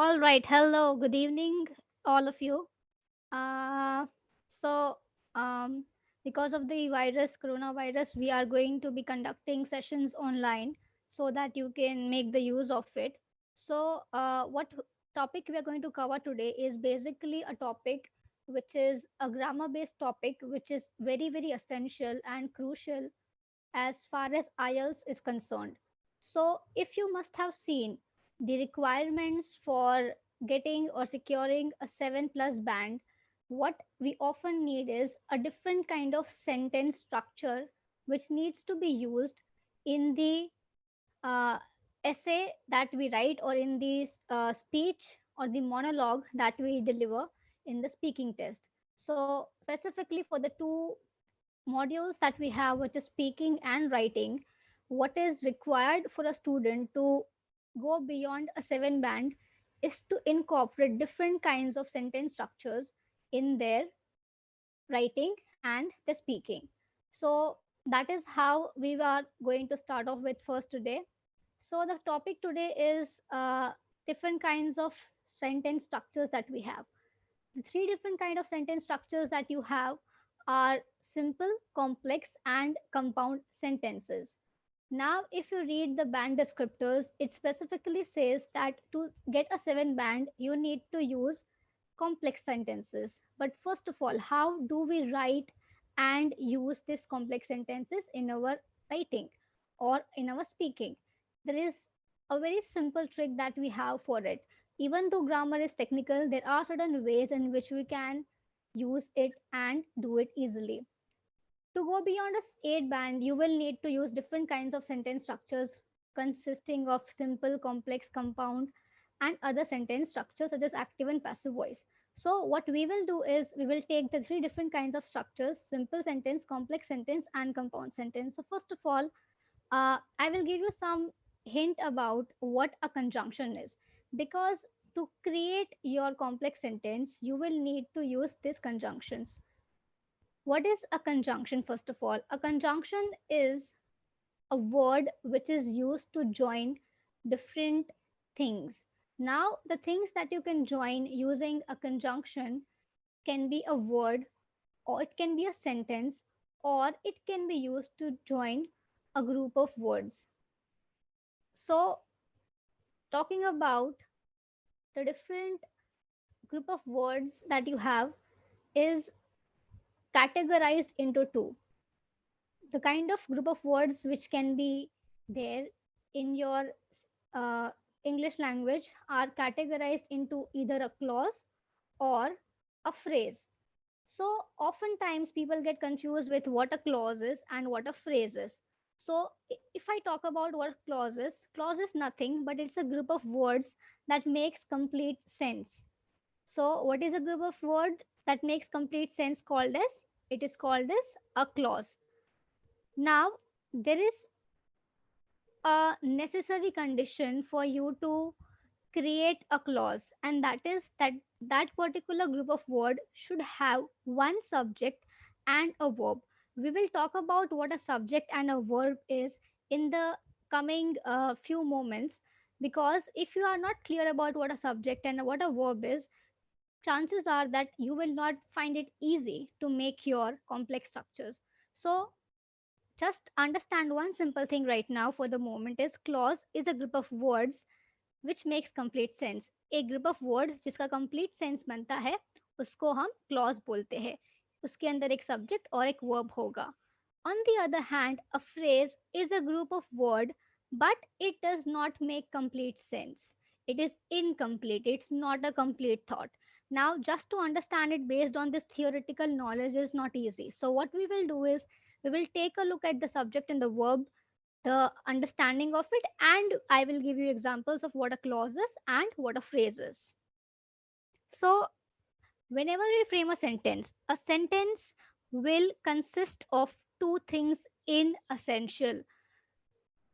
All right. Hello. Good evening, all of you. Uh, so, um, because of the virus, coronavirus, we are going to be conducting sessions online so that you can make the use of it. So, what topic we are going to cover today is basically a topic which is a grammar based topic, which is very, very essential and crucial as far as IELTS is concerned. So, if you must have seen the requirements for getting or securing a 7 plus band, what we often need is a different kind of sentence structure which needs to be used in the uh, essay that we write or in the speech or the monologue that we deliver in the speaking test. So, specifically for the two modules that we have, which is speaking and writing, what is required for a student to go beyond a 7 band is to incorporate different kinds of sentence structures in their writing and the speaking. So that is how we are going to start off with first today. So the topic today is different kinds of sentence structures that we have. The three different kind of sentence structures that you have are simple, complex, and compound sentences. Now, if you read the band descriptors, it specifically says that to get a 7 band, you need to use complex sentences. But first of all, how do we write and use these complex sentences in our writing or in our speaking? There is a very simple trick that we have for it. Even though grammar is technical, there are certain ways in which we can use it and do it easily. To go beyond a 8 band, you will need to use different kinds of sentence structures consisting of simple, complex, compound, and other sentence structures such as active and passive voice. So, what we will do is we will take the three different kinds of structures: simple sentence, complex sentence, and compound sentence. So, first of all, I will give you some hint about what a conjunction is, because to create your complex sentence, you will need to use these conjunctions. What is a conjunction, first of all? A conjunction is a word which is used to join different things. Now, the things that you can join using a conjunction can be a word, or it can be a sentence, or it can be used to join a group of words. So, talking about the different group of words that you have is categorized into two. The kind of group of words which can be there in your uh, English language are categorized into either a clause or a phrase. So, oftentimes people get confused with what a clause is and what a phrase is. So, if I talk about what clause is nothing but it's a group of words that makes complete sense. So, what is a group of word that makes complete sense called as? It is called as a clause. Now, there is a necessary condition for you to create a clause, and that is that that particular group of word should have one subject and a verb. We will talk about what a subject and a verb is in the coming few moments, because if you are not clear about what a subject and what a verb is, chances are that you will not find it easy to make your complex structures. So just understand one simple thing right now for the moment is clause is a group of words which makes complete sense. एक group of words जिसका complete sense बनता है उसको हम clause बोलते हैं. उसके अंदर एक subject और एक verb होगा. On the other hand, a phrase is a group of word but it does not make complete sense. It is incomplete. It's not a complete thought. Now, just to understand it based on this theoretical knowledge is not easy. So, what we will do is we will take a look at the subject and the verb, the understanding of it, and I will give you examples of what a clause is and what a phrase is. So, whenever we frame a sentence will consist of two things in essential.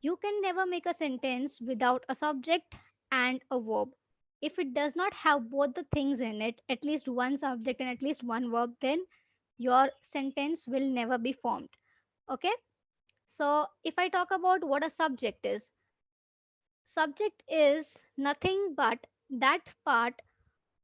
You can never make a sentence without a subject and a verb. If it does not have both the things in it, at least one subject and at least one verb, then your sentence will never be formed. Okay? So, if I talk about what a subject is, subject is nothing but that part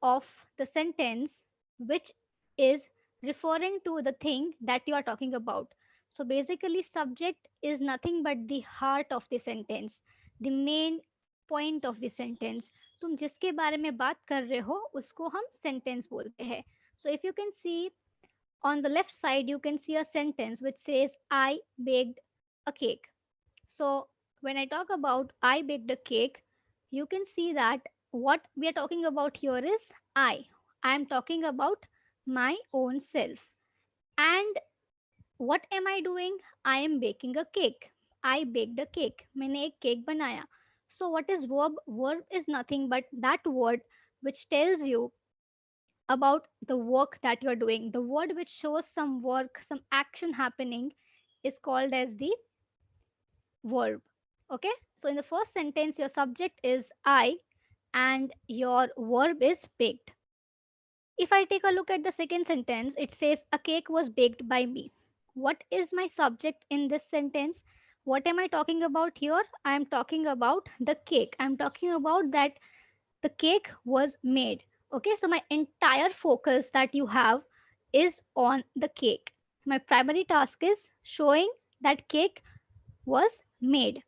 of the sentence which is referring to the thing that you are talking about. So basically, subject is nothing but the heart of the sentence, the main point of the sentence. तुम जिसके बारे में बात कर रहे हो उसको हम sentence बोलते हैं. So if you can see on the left side, you can see a sentence which says, I baked a cake. So when I talk about I baked a cake, you can see that what we are talking about here is I. I am talking about my own self. And what am I doing? I am baking a cake. I baked a cake. मैंने एक cake बनाया. So what is verb? Verb is nothing but that word which tells you about the work that you're doing. The word which shows some work, some action happening is called as the verb. Okay, so in the first sentence, your subject is I and your verb is baked. If I take a look at the second sentence, it says a cake was baked by me. What is my subject in this sentence? What am I talking about here? I am talking about the cake. I'm talking about that the cake was made. Okay, so my entire focus that you have is on the cake. My primary task is showing that cake was made.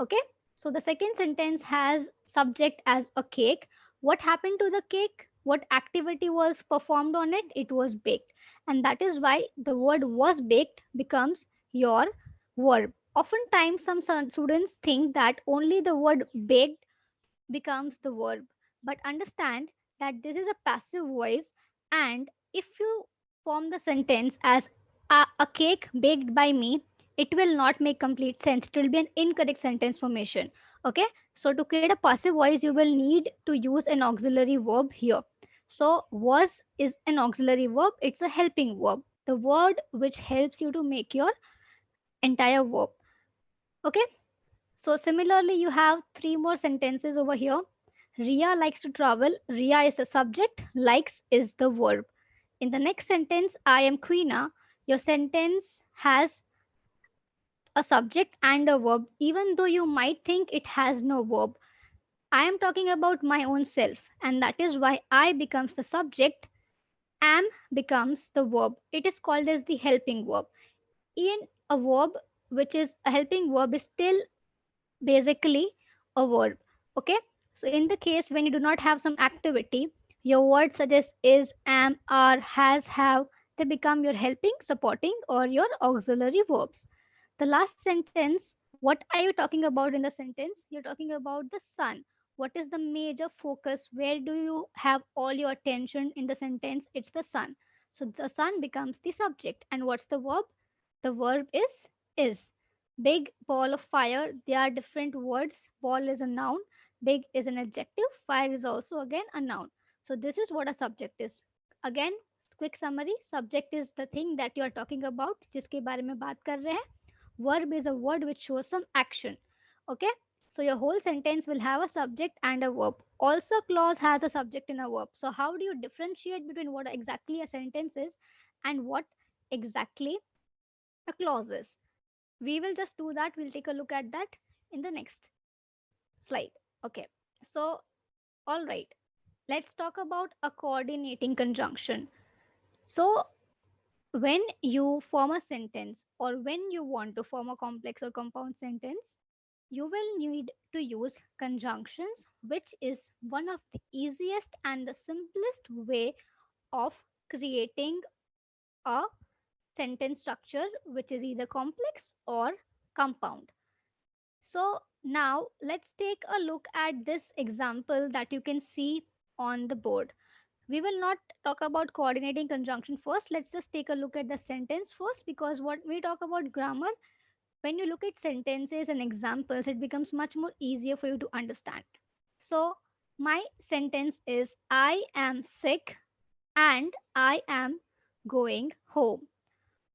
Okay, so the second sentence has subject as a cake. What happened to the cake? What activity was performed on it? It was baked. And that is why the word was baked becomes your verb. Oftentimes, some students think that only the word baked becomes the verb. But understand that this is a passive voice, and if you form the sentence as a cake baked by me, it will not make complete sense. It will be an incorrect sentence formation. Okay, so to create a passive voice, you will need to use an auxiliary verb here. So, was is an auxiliary verb, it's a helping verb, the word which helps you to make your entire verb. Okay, so similarly, you have three more sentences over here. Ria likes to travel. Ria is the subject, likes is the verb. In the next sentence, I am Queena. Your sentence has a subject and a verb, even though you might think it has no verb. I am talking about my own self, and that is why I becomes the subject, am becomes the verb. It is called as the helping verb. In a verb, which is a helping verb, is still basically a verb. Okay, so in the case when you do not have some activity, your words such as is, am, are, has, have, they become your helping, supporting, or your auxiliary verbs. The last sentence, what are you talking about in the sentence? You're talking about the sun. What is the major focus? Where do you have all your attention in the sentence? It's the sun. So the sun becomes the subject. And what's the verb? The verb is. Big, ball of fire, they are different words. Ball is a noun, big is an adjective, fire is also again a noun. So this is what a subject is. Again, quick summary, subject is the thing that you are talking about, जिसके बारे में बात कर रहे हैं. Verb is a word which shows some action. Okay, so your whole sentence will have a subject and a verb. Also, a clause has a subject and a verb. So how do you differentiate between what exactly a sentence is and what exactly a clause is? We will just do that. We'll take a look at that in the next slide. Okay, so all right, let's talk about a coordinating conjunction. So when you form a sentence or when you want to form a complex or compound sentence, you will need to use conjunctions, which is one of the easiest and the simplest way of creating a sentence structure which is either complex or compound. So now let's take a look at this example that you can see on the board. We will not talk about coordinating conjunction first. Let's just take a look at the sentence first, because what we talk about grammar, when you look at sentences and examples, it becomes much more easier for you to understand. So my sentence is I am sick and I am going home.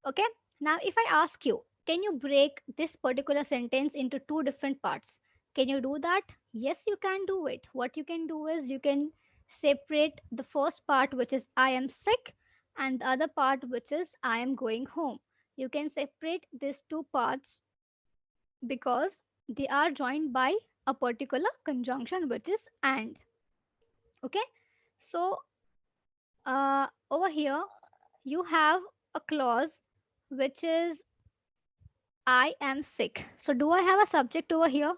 Okay. Now, if I ask you, can you break this particular sentence into two different parts? Can you do that? Yes, you can do it. What you can do is you can separate the first part, which is I am sick, and the other part, which is I am going home. You can separate these two parts because they are joined by a particular conjunction, which is and. Okay, so over here you have a clause which is I am sick. So, do I have a subject over here?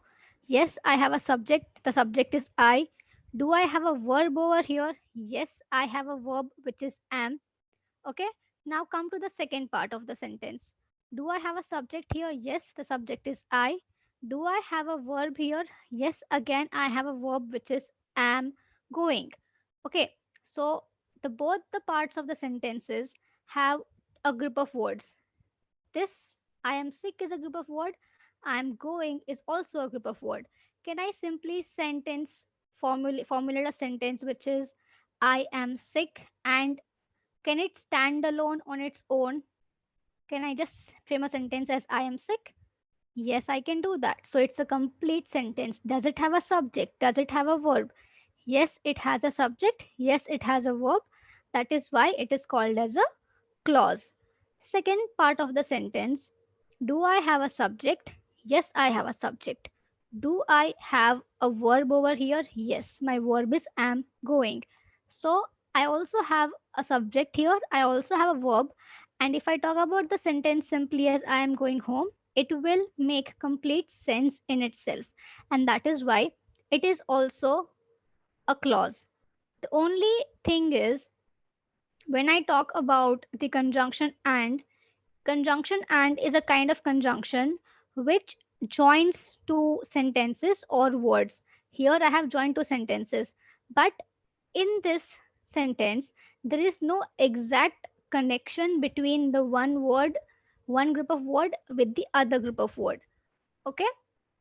Yes, I have a subject. The subject is I. Do I have a verb over here? Yes, I have a verb which is am. Okay, now come to the second part of the sentence. Do I have a subject here? Yes, the subject is I. Do I have a verb here? Yes, again, I have a verb which is am going. Okay, so the both the parts of the sentences have a group of words. This I am sick is a group of word. I am going is also a group of word. Can I simply formulate a sentence which is I am sick, and can it stand alone on its own? Can I just frame a sentence as I am sick? Yes, I can do that. So it's a complete sentence. Does it have a subject? Does it have a verb? Yes, it has a subject. Yes, it has a verb. That is why it is called as a clause. Second part of the sentence. Do I have a subject? Yes, I have a subject. Do I have a verb over here? Yes, my verb is am going. So I also have a subject here. I also have a verb. And if I talk about the sentence simply as I am going home, it will make complete sense in itself. And that is why it is also a clause. The only thing is, when I talk about the conjunction and is a kind of conjunction which joins two sentences or words. Here I have joined two sentences, but in this sentence, there is no exact connection between the one group of word with the other group of word. Okay?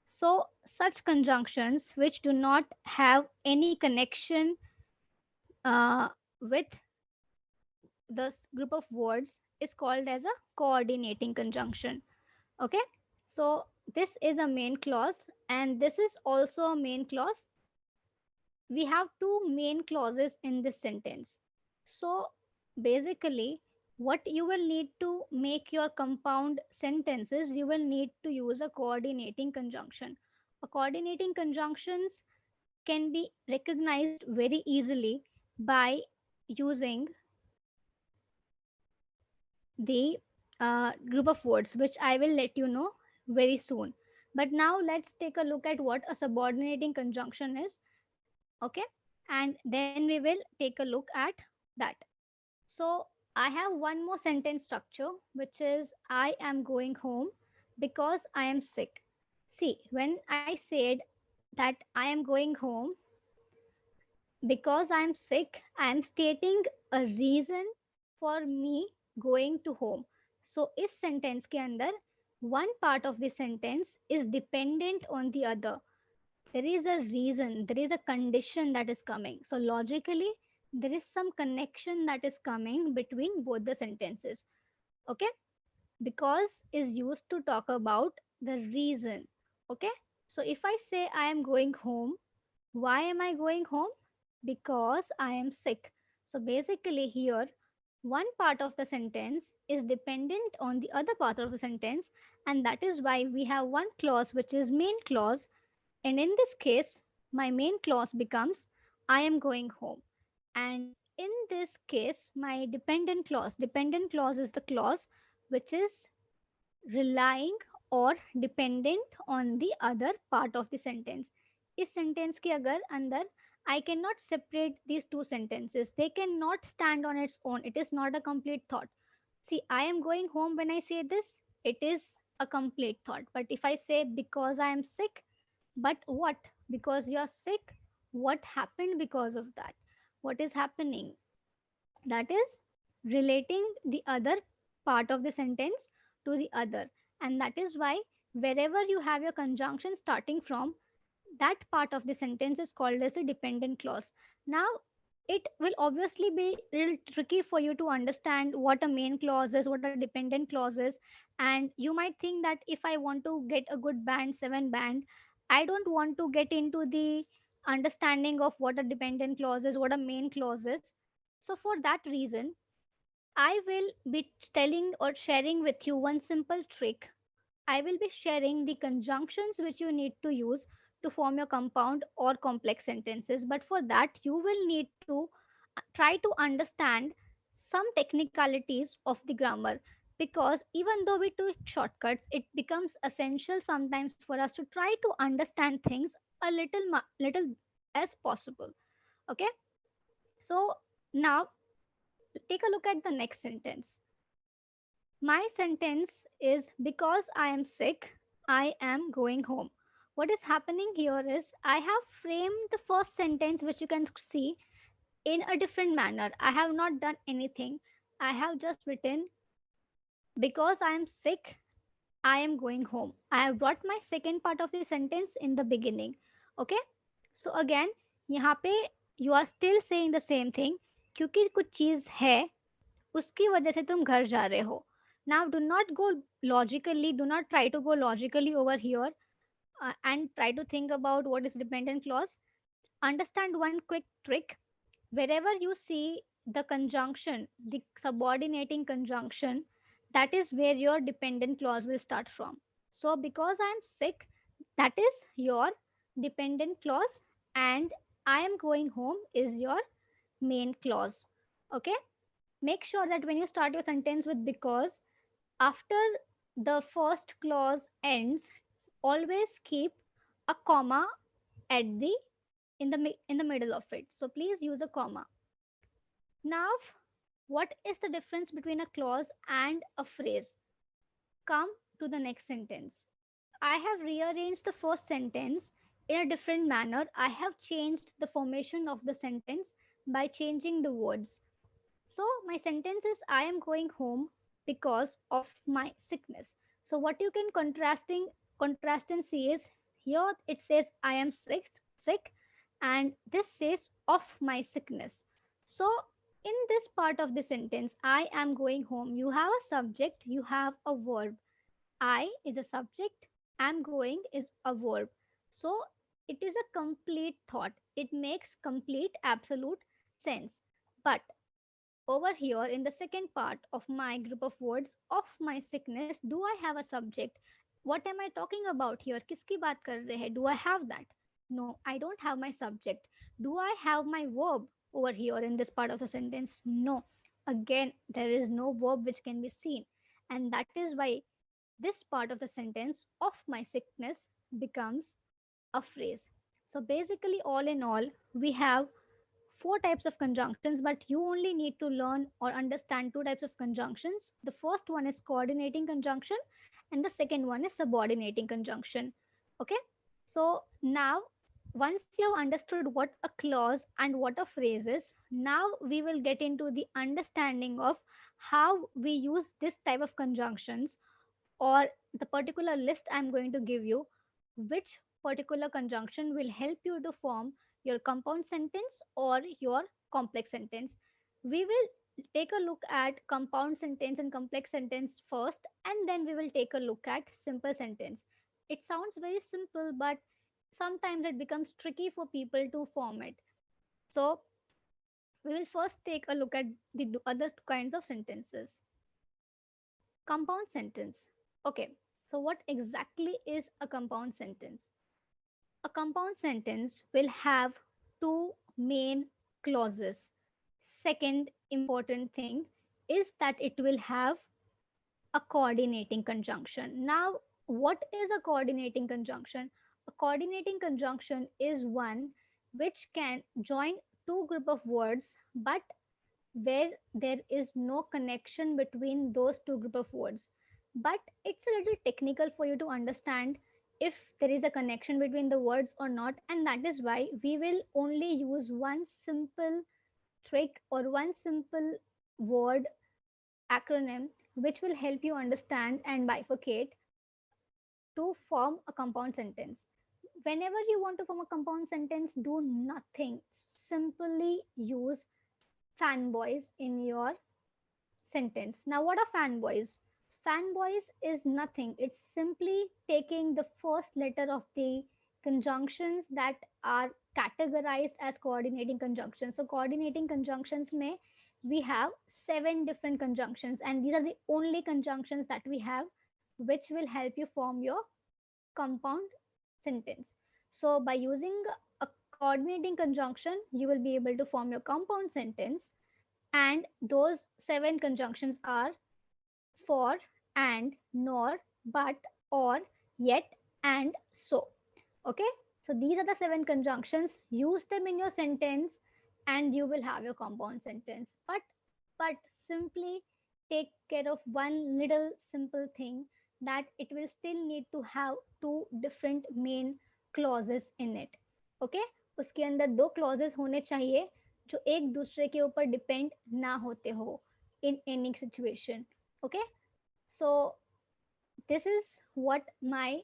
So, such conjunctions which do not have any connection uh, with this group of words is called as a coordinating conjunction. Okay, so this is a main clause, and this is also a main clause. We have two main clauses in this sentence. So basically, what you will need to make your compound sentences, you will need to use a coordinating conjunction. A coordinating conjunctions can be recognized very easily by using the group of words, which I will let you know very soon. But now let's take a look at what a subordinating conjunction is. Okay, and then we will take a look at that. So I have one more sentence structure, which is I am going home because I am sick. See, when I said that I am going home because I am sick, I am stating a reason for me going to home. So इस sentence के अंदर one part of the sentence is dependent on the other. There is a reason, there is a condition that is coming. So logically, there is some connection that is coming between both the sentences. Okay, because is used to talk about the reason. Okay, so if I say I am going home, why am I going home? Because I am sick. So basically, here, one part of the sentence is dependent on the other part of the sentence, and that is why we have one clause which is main clause. And in this case, my main clause becomes I am going home. And in this case, my dependent clause is the clause which is relying or dependent on the other part of the sentence. इस sentence के अगर अंदर I cannot separate these two sentences. They cannot stand on its own. It is not a complete thought. See, I am going home when I say this, it is a complete thought. But if I say because I am sick, but what? Because you are sick, what happened because of that? What is happening? That is relating the other part of the sentence to the other. And that is why wherever you have your conjunction starting from, that part of the sentence is called as a dependent clause. Now, it will obviously be real tricky for you to understand what a main clause is, what a dependent clause is. And you might think that if I want to get a good band, 7 band, I don't want to get into the understanding of what a dependent clause is, what a main clause is. So, for that reason, I will be telling or sharing with you one simple trick. I will be sharing the conjunctions which you need to use to form your compound or complex sentences. But for that, you will need to try to understand some technicalities of the grammar, because even though we take shortcuts, it becomes essential sometimes for us to try to understand things a little as possible. Okay, so now take a look at the next sentence. My sentence is, because I am sick, I am going home. What is happening here is I have framed the first sentence, which you can see, in a different manner. I have not done anything. I have just written, because I am sick, I am going home. I have brought my second part of the sentence in the beginning. Okay? So again, यहाँ पे you are still saying the same thing. क्योंकि कुछ चीज़ है, उसकी वजह से तुम घर जा रहे हो. Now do not go logically, do not try to go logically over here, and try to think about what is dependent clause. Understand one quick trick. Wherever you see the conjunction, the subordinating conjunction, that is where your dependent clause will start from. So because I am sick, that is your dependent clause, and I am going home is your main clause. Okay, make sure that when you start your sentence with because, after the first clause ends, always keep a comma at the in the middle of it. So please use a comma. Now, what is the difference between a clause and a phrase? Come to the next sentence. I have rearranged the first sentence in a different manner. I have changed the formation of the sentence by changing the words. So my sentence is, I am going home because of my sickness. So what you can contrast and see is, here it says I am sick, and this says of my sickness. So in this part of the sentence, I am going home, you have a subject, you have a verb. I is a subject, am going is a verb. So it is a complete thought. It makes complete absolute sense. But over here in the second part of my group of words, of my sickness, do I have a subject? What am I talking about here? Kiski baat kar rahe hai? Do I have that? No, I don't have my subject. Do I have my verb over here in this part of the sentence? No. Again, there is no verb which can be seen. And that is why this part of the sentence, of my sickness, becomes a phrase. So basically, all in all, we have four types of conjunctions, but you only need to learn or understand two types of conjunctions. The first one is coordinating conjunction, and the second one is subordinating conjunction. Okay, so now once you have understood what a clause and what a phrase is, now we will get into the understanding of how we use this type of conjunctions, or the particular list I'm going to give you, which particular conjunction will help you to form your compound sentence or your complex sentence. We will take a look at compound sentence and complex sentence first, and then we will take a look at simple sentence. It sounds very simple, but sometimes it becomes tricky for people to form it. So, we will first take a look at the other kinds of sentences. Compound sentence. Okay, so what exactly is a compound sentence? A compound sentence will have two main clauses. Second important thing is that it will have a coordinating conjunction. Now, what is a coordinating conjunction? A coordinating conjunction is one which can join two group of words, but where there is no connection between those two group of words. But it's a little technical for you to understand if there is a connection between the words or not, and that is why we will only use one simple trick or one simple word acronym which will help you understand and bifurcate to form a compound sentence. Whenever you want to form a compound sentence, do nothing, simply use fanboys in your sentence. Now, what are fanboys? Fanboys is nothing. It's simply taking the first letter of the conjunctions that are categorized as coordinating conjunctions. So, coordinating conjunctions may we have seven different conjunctions, and these are the only conjunctions that we have, which will help you form your compound sentence. So by using a coordinating conjunction, you will be able to form your compound sentence. And those seven conjunctions are for, and, nor, but, or, yet, and so. Okay, so these are the seven conjunctions. Use them in your sentence and you will have your compound sentence. But simply take care of one little simple thing, that it will still need to have two different main clauses in it. Okay, उसके अंदर दो clauses होने चाहिए जो एक दूसरे के ऊपर डिपेंड ना होते हो in any situation. Okay, so this is what my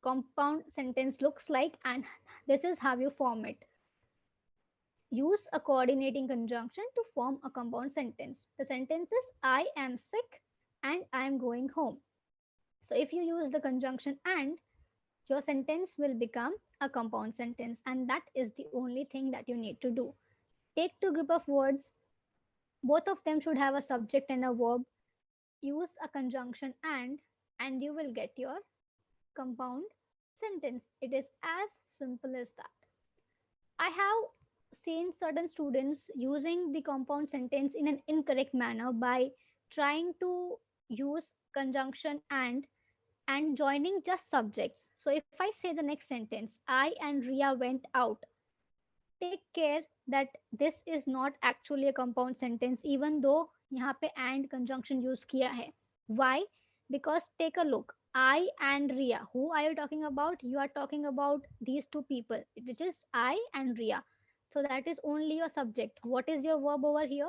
compound sentence looks like, and this is how you form it. Use a coordinating conjunction to form a compound sentence. The sentence is I am sick and I am going home. So if you use the conjunction and, your sentence will become a compound sentence, and that is the only thing that you need to do. Take two group of words, both of them should have a subject and a verb. Use a conjunction and you will get your compound sentence. It is as simple as that. I have seen certain students using the compound sentence in an incorrect manner by trying to use conjunction and joining just subjects. So if I say the next sentence, I and Ria went out, take care that this is not actually a compound sentence, even though यहाँ पे and conjunction use किया है. Why? Because take a look. I and Ria. Who are you talking about? You are talking about these two people, which is I and Ria. So that is only your subject. What is your verb over here?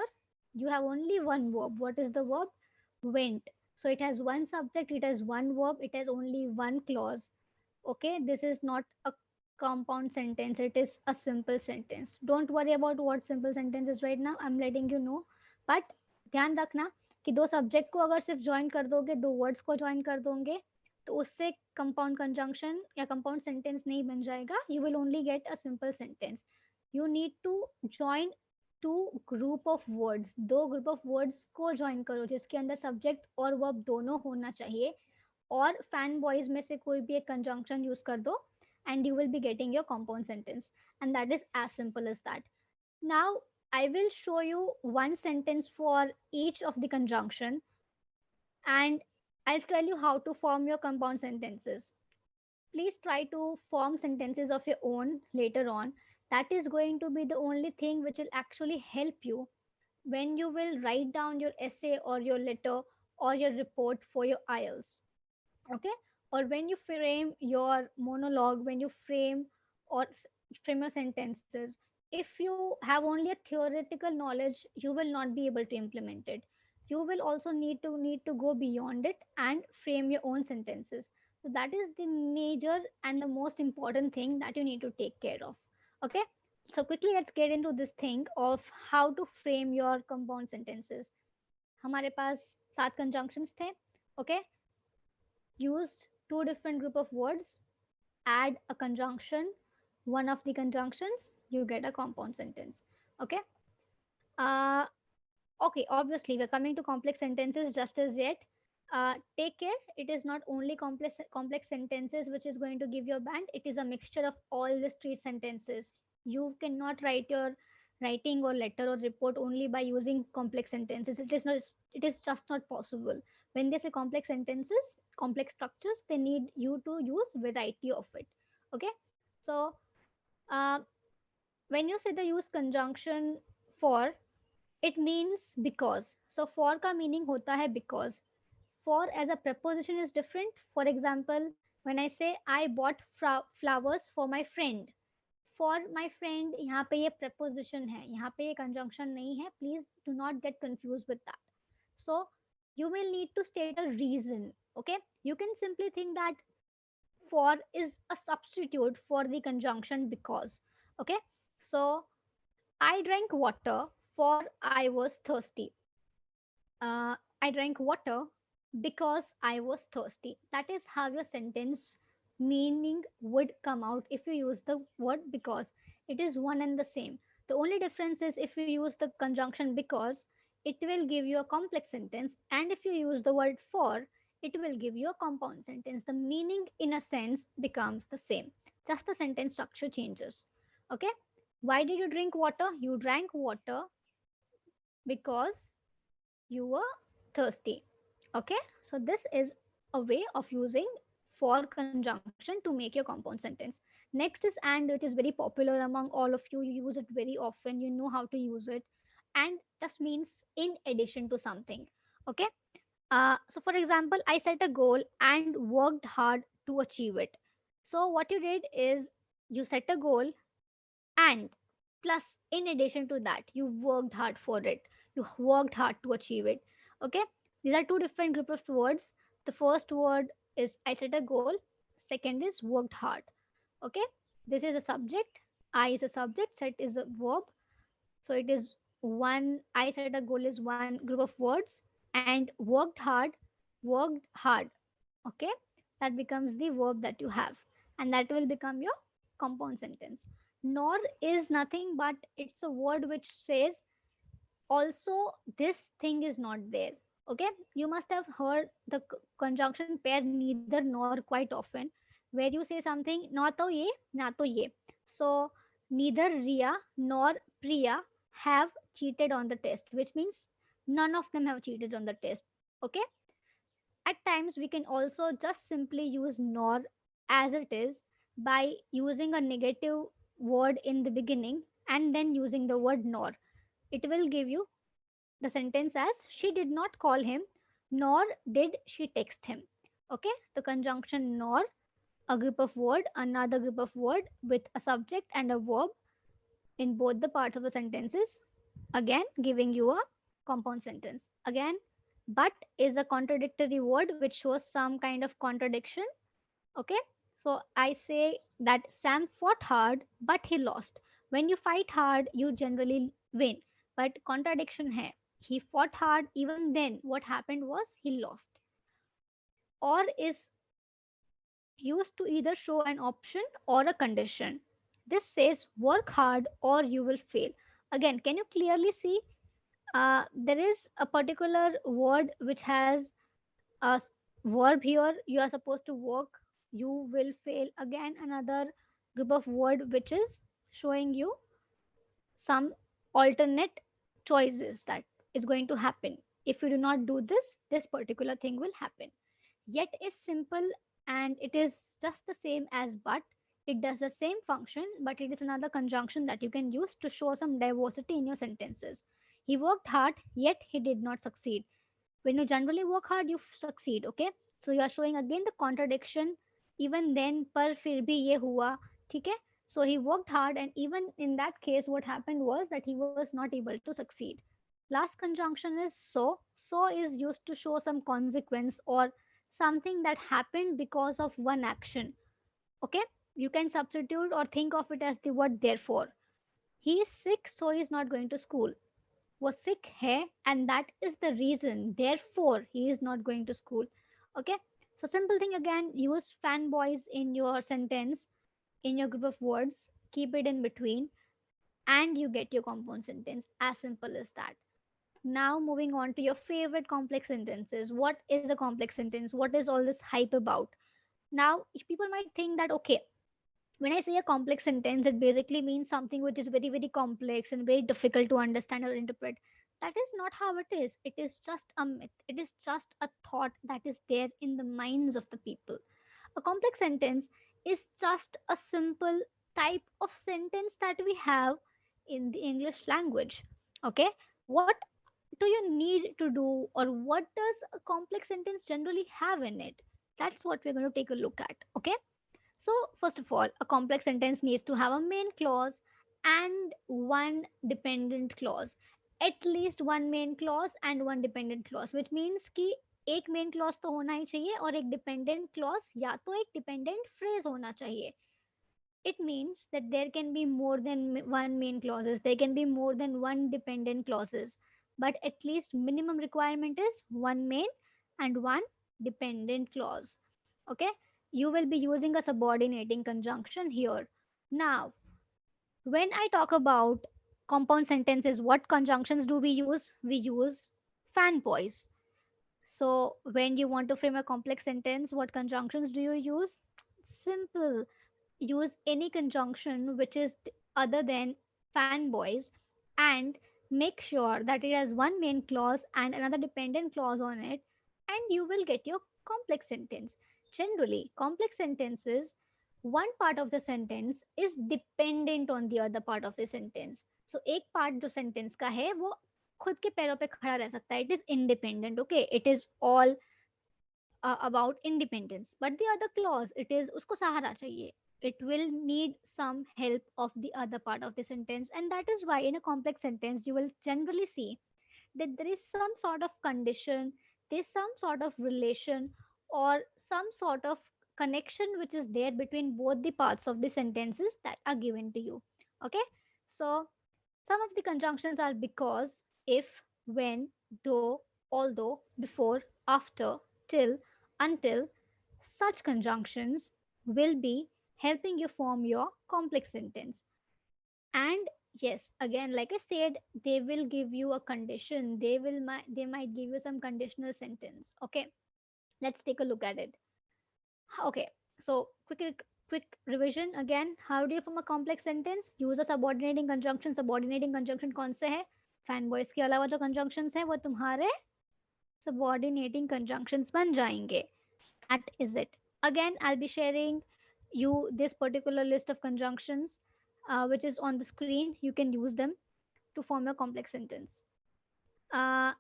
You have only one verb. What is the verb? Went. So it has one subject, it has one verb, it has only one clause. Okay, this is not a compound sentence, it is a simple sentence. Don't worry about what simple sentence is right now, I'm letting you know. But ध्यान रखना कि दो subject को अगर सिर्फ join कर दोगे, दो वर्ड्स को ज्वाइन कर दोगे, तो उससे कंपाउंड कंजंक्शन या कंपाउंड सेंटेंस नहीं बन जाएगा. You will only get a simple sentence. You need to join two group of words. दो ग्रुप ऑफ वर्ड्स को ज्वाइन करो जिसके अंदर सब्जेक्ट और वर्ब दोनों होना चाहिए, और फैन बॉयज में से कोई भी एक कंजंक्शन यूज कर दो, and you will be getting your compound sentence. And that is as simple as that. Now I will show you one sentence for each of the conjunction, and I'll tell you how to form your compound sentences. Please try to form sentences of your own later on. That is going to be the only thing which will actually help you when you will write down your essay or your letter or your report for your IELTS. Okay, or when you frame your monologue, when you frame or frame your sentences, if you have only a theoretical knowledge, you will not be able to implement it. You will also need to go beyond it and frame your own sentences. So that is the major and the most important thing that you need to take care of. Okay, so quickly let's get into this thing of how to frame your compound sentences. हमारे पास सात conjunctions थे. Okay, used two different group of words, add a conjunction, one of the conjunctions, you get a compound sentence. Okay, uh, okay, obviously we're coming to complex sentences just as yet. Take care, it is not only complex sentences which is going to give you a band, it is a mixture of all the street sentences. You cannot write your writing or letter or report only by using complex sentences. It is not, it is just not possible. When they say complex sentences, complex structures, they need you to use variety of it. Okay, so uh, when you say the use conjunction for, it means because. So for का meaning होता है because. For as a preposition is different. For example, when I say I bought flowers for my friend, for my friend यहाँ पे ये preposition है, यहाँ पे ये conjunction नहीं है. Please do not get confused with that. So you will need to state a reason. Okay, you can simply think that for is a substitute for the conjunction because. Okay, so I drank water for I was thirsty. I drank water because I was thirsty. That is how your sentence meaning would come out if you use the word because. It is one and the same. The only difference is if you use the conjunction because, it will give you a complex sentence, and if you use the word for, it will give you a compound sentence. The meaning, in a sense, becomes the same. Just the sentence structure changes. Okay? Why did you drink water? You drank water because you were thirsty. Okay? So, this is a way of using for conjunction to make your compound sentence. Next is and, which is very popular among all of you. You use it very often, you know how to use it. And just means in addition to something. Okay? So, for example, I set a goal and worked hard to achieve it. So, what you did is you set a goal and plus, in addition to that, you worked hard for it. You worked hard to achieve it. Okay, these are two different group of words. The first word is I set a goal. Second is worked hard. Okay, this is a subject. I is a subject. Set is a verb. So it is one. I set a goal is one group of words, and worked hard. Worked hard. Okay, that becomes the verb that you have, and that will become your compound sentence. Nor is nothing but it's a word which says also this thing is not there. Okay, you must have heard the conjunction pair neither nor quite often, where you say something na to ye na to ye. So neither Ria nor Priya have cheated on the test, which means none of them have cheated on the test. Okay, at times, we can also just simply use nor as it is by using a negative word in the beginning and then using the word nor. It will give you the sentence as she did not call him nor did she text him. Okay, the conjunction nor, a group of word, another group of word with a subject and a verb in both the parts of the sentences, again giving you a compound sentence. Again, but is a contradictory word which shows some kind of contradiction. Okay, so I say that Sam fought hard but he lost. When you fight hard you generally win, but contradiction hai, he fought hard, even then what happened was he lost. Or is used to either show an option or a condition. This says work hard or you will fail. Again, can you clearly see there is a particular word which has a verb here? You are supposed to work, you will fail. Again, another group of word which is showing you some alternate choices that is going to happen. If you do not do this, this particular thing will happen. Yet is simple and it is just the same as but. It does the same function, but it is another conjunction that you can use to show some diversity in your sentences. He worked hard, yet he did not succeed. When you generally work hard, you succeed. Okay, so you are showing again the contradiction. Even then, पर फिर भी ये हुआ. ठीक है, so he worked hard, and even in that case what happened was that he was not able to succeed. Last conjunction is so. So is used to show some consequence or something that happened because of one action. Okay, you can substitute or think of it as the word therefore. He is sick, so he is not going to school. वो sick है, and that is the reason, therefore he is not going to school. Okay, so simple thing, again use fanboys in your sentence, in your group of words, keep it in between, and you get your compound sentence. As simple as that. Now moving on to your favorite complex sentences. What is a complex sentence? What is all this hype about? Now people might think that, okay, when I say a complex sentence, it basically means something which is very, very complex and very difficult to understand or interpret. That is not how it is. It is just a myth. It is just a thought that is there in the minds of the people. A complex sentence is just a simple type of sentence that we have in the English language. Okay? What do you need to do, or what does a complex sentence generally have in it? That's what we're going to take a look at. Okay? So, first of all, a complex sentence needs to have a main clause and one dependent clause. At least one main clause and one dependent clause, which means कि एक main clause तो होना ही चाहिए और एक dependent clause या तो एक डिपेंडेंट फ्रेज होना चाहिए. It means that there can be more than one main clauses, there can be more than one dependent clauses, but at least minimum requirement is one main and one dependent clause. Okay, you will be using a subordinating conjunction here. Now, when I talk about compound sentences, what conjunctions do we use? We use fan boys. So when you want to frame a complex sentence, what conjunctions do you use? Simple. Use any conjunction which is other than fanboys, and make sure that it has one main clause and another dependent clause on it, and you will get your complex sentence. Generally complex sentences, one part of the sentence is dependent on the other part of the sentence. So एक part जो sentence का है वो खुद के पैरों पे खड़ा रह सकता है, it is independent, okay, it is all about independence, but the other clause, it is usko sahara chahiye, it will need some help of the other part of the sentence. And that is why in a complex sentence you will generally see that there is some sort of condition, there's some sort of relation, or some sort of connection which is there between both the parts of the sentences that are given to you. Okay, so some of the conjunctions are because, if, when, though, although, before, after, till, until. Such conjunctions will be helping you form your complex sentence. And yes, again, like I said, they will give you a condition. They might give you some conditional sentence. Okay, let's take a look at it. Okay, so quick revision again. How do you form a complex sentence? Use a subordinating conjunction. Subordinating conjunction कौन से है? Fan boys के अलावा जो conjunctions है वो तुम्हारे subordinating conjunctions बन जाएंगे. That is it. Again, I'll be sharing you this particular list of conjunctions, which is on the screen. You can use them to form a complex sentence. Uh,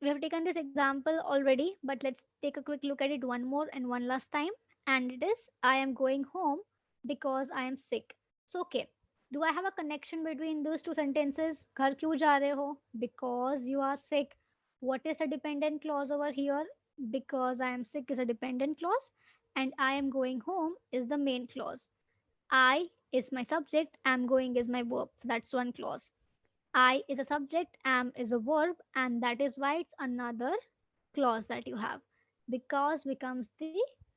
we have taken this example already, but let's take a quick look at it one more and one last time. And it is, I am going home because I am sick. So, okay, do I have a connection between those two sentences? घर क्यों जा रहे हो? Because you are sick. What is a dependent clause over here? Because I am sick is a dependent clause, and I am going home is the main clause. I is my subject, am going is my verb. So that's one clause. I is a subject, am is a verb, and that is why it's another clause that you have. Because becomes the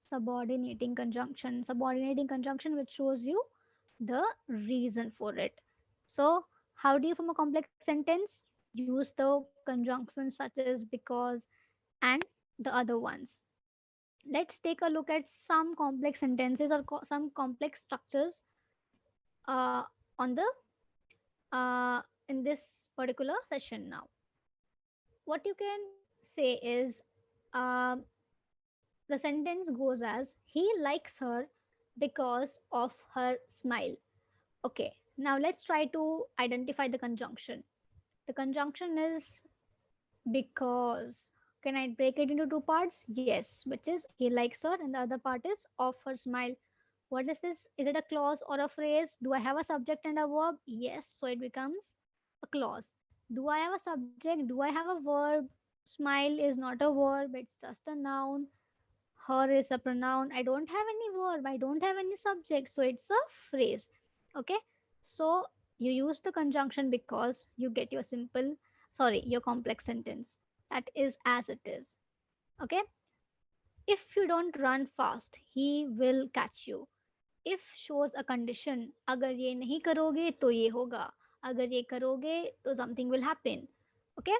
subordinating conjunction. Subordinating conjunction which shows you the reason for it. So, how do you form a complex sentence? Use the conjunctions such as because and the other ones. Let's take a look at some complex sentences or some complex structures uh, on the in this particular session now. What you can say is, um, the sentence goes as, he likes her because of her smile. Okay, now let's try to identify the conjunction. The conjunction is because. Can I break it into two parts? Yes, which is he likes her, and the other part is of her smile. What is this? Is it a clause or a phrase? Do I have a subject and a verb? Yes, so it becomes a clause. Do I have a subject? Do I have a verb? Smile is not a verb, it's just a noun. Her is a pronoun. I don't have any verb, I don't have any subject, so it's a phrase. Okay, so you use the conjunction because you get your simple, sorry, your complex sentence. That is as it is. Okay, if you don't run fast he will catch you. If shows a condition, अगर ये नहीं करोगे तो ये होगा, अगर ये करोगे तो something will happen. Okay,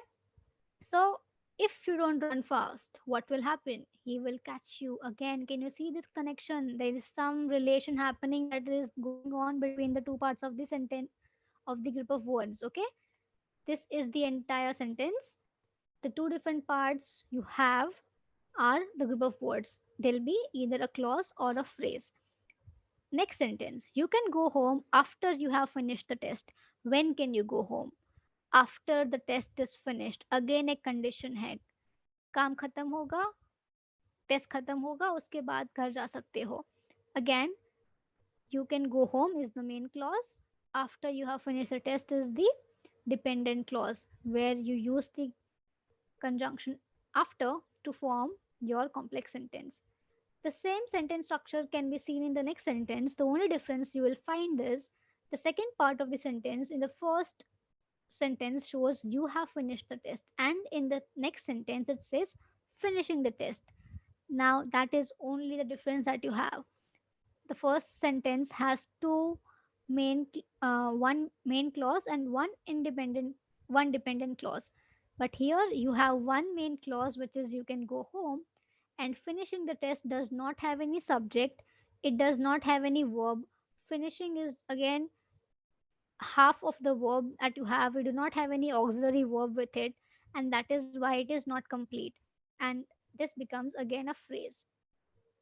so if you don't run fast, what will happen? He will catch you. Again, can you see this connection? There is some relation happening that is going on between the two parts of the sentence, of the group of words. Okay, this is the entire sentence. The two different parts you have are the group of words. They'll be either a clause or a phrase. Next sentence, you can go home after you have finished the test. When can you go home? After the test is finished. Again एक condition है. काम खत्म होगा, test खत्म होगा, उसके बाद घर जा सकते हो. Again, you can go home is the main clause. After you have finished the test is the dependent clause, where you use the conjunction after to form your complex sentence. The same sentence structure can be seen in the next sentence. The only difference you will find is the second part of the sentence in the first sentence shows you have finished the test, and in the next sentence it says finishing the test. Now that is only the difference that you have. The first sentence has two one main clause and one dependent clause. But here you have one main clause, which is you can go home, and finishing the test does not have any subject, it does not have any verb. Finishing is again half of the verb that you have. We do not have any auxiliary verb with it, and that is why it is not complete. And this becomes again a phrase.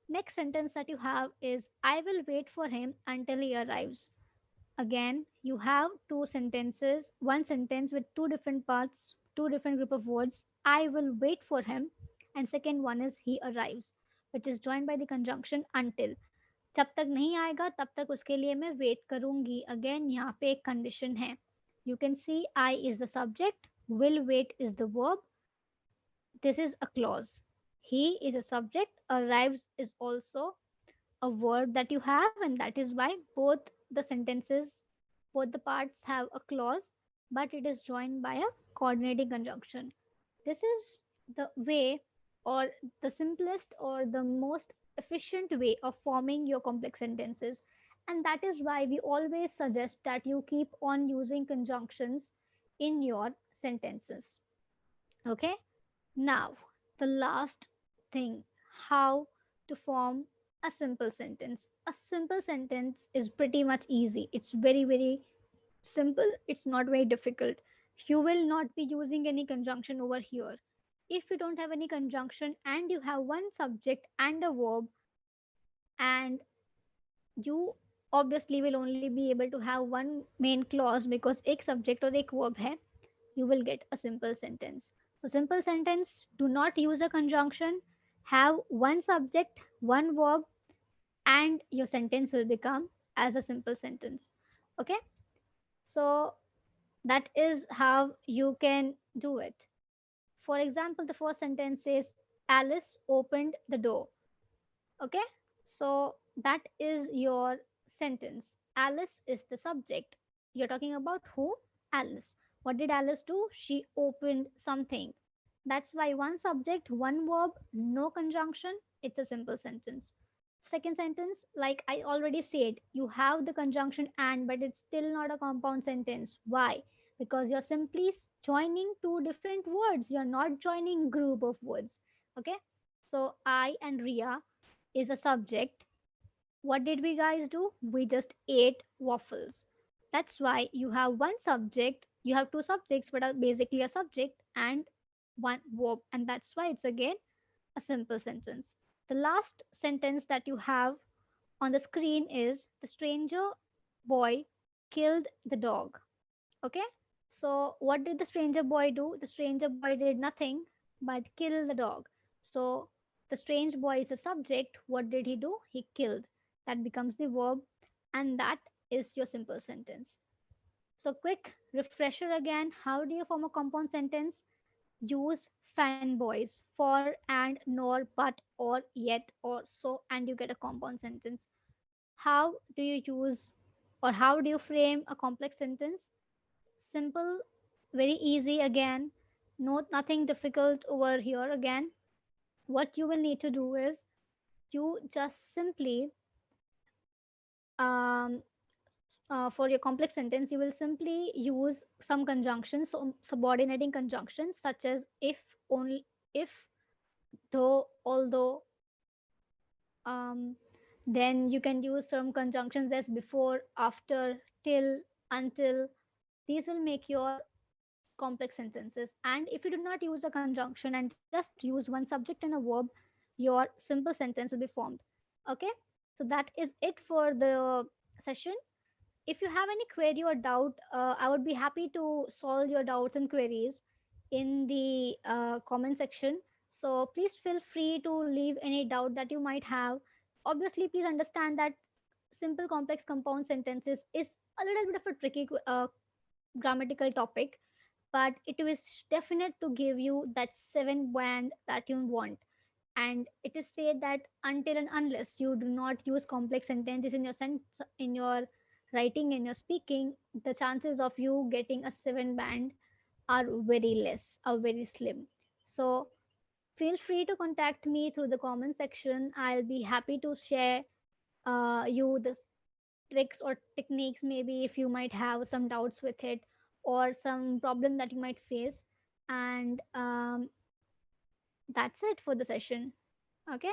Next sentence that you have is I will wait for him until he arrives. Again, you have two sentences, one sentence with two different parts, two different group of words. I will wait for him, and second one is he arrives, which is joined by the conjunction until. जब तक नहीं आएगा तब तक उसके लिए मैं wait करूंगी. अगेन यहाँ पे एक कंडीशन है. You can see I is the subject, will wait is the verb. This is a clause. He is a subject, arrives is also a word that you have, and that is why both the sentences, both the parts have a clause, but it is joined by a coordinating conjunction. This is the way, or the simplest or the most efficient way of forming your complex sentences. And that is why we always suggest that you keep on using conjunctions in your sentences. Okay, now the last thing, how to form a simple sentence. A simple sentence is pretty much easy. It's very, very simple. It's not very difficult. You will not be using any conjunction over here. If you don't have any conjunction and you have one subject and a verb, and you obviously will only be able to have one main clause because एक subject और एक verb है, you will get a simple sentence. So simple sentence, do not use a conjunction, have one subject, one verb, and your sentence will become as a simple sentence. Okay, so that is how you can do it. For example, the first sentence says Alice opened the door. Okay, so that is your sentence. Alice is the subject. You're talking about who? Alice. What did Alice do? She opened something. That's why one subject, one verb, no conjunction. It's a simple sentence. Second sentence, like I already said, you have the conjunction and, but it's still not a compound sentence. Why? Because you're simply joining two different words. You're not joining group of words. Okay. So I and Ria is a subject. What did we guys do? We just ate waffles. That's why you have one subject, you have two subjects, but are basically a subject and one verb. And that's why it's again a simple sentence. The last sentence that you have on the screen is the stranger boy killed the dog. Okay? So, what did the stranger boy do? The stranger boy did nothing but kill the dog. So, the strange boy is the subject. What did he do? He killed. That becomes the verb, and that is your simple sentence. So, quick refresher again. How do you form a compound sentence? Use fanboys, for and nor but or yet or so, and you get a compound sentence. How do you use, or how do you frame a complex sentence? Simple, very easy again. No, nothing difficult over here again. What you will need to do is you just simply um, for your complex sentence you will simply use some conjunctions, so subordinating conjunctions such as if, only, if, though, although. um, then you can use some conjunctions as before, after, till, until. These will make your complex sentences. And if you do not use a conjunction and just use one subject and a verb, your simple sentence will be formed. Okay, so that is it for the session. If you have any query or doubt, I would be happy to solve your doubts and queries in the comment section. So please feel free to leave any doubt that you might have. Obviously, please understand that simple complex compound sentences is a little bit of a tricky grammatical topic, but it is definite to give you that seven band that you want. And it is said that until and unless you do not use complex sentences in your in your writing and your speaking, the chances of you getting a seven band are very less, are very slim. So feel free to contact me through the comment section. I'll be happy to share you the tricks or techniques, maybe if you might have some doubts with it or some problem that you might face. And that's it for the session. Okay.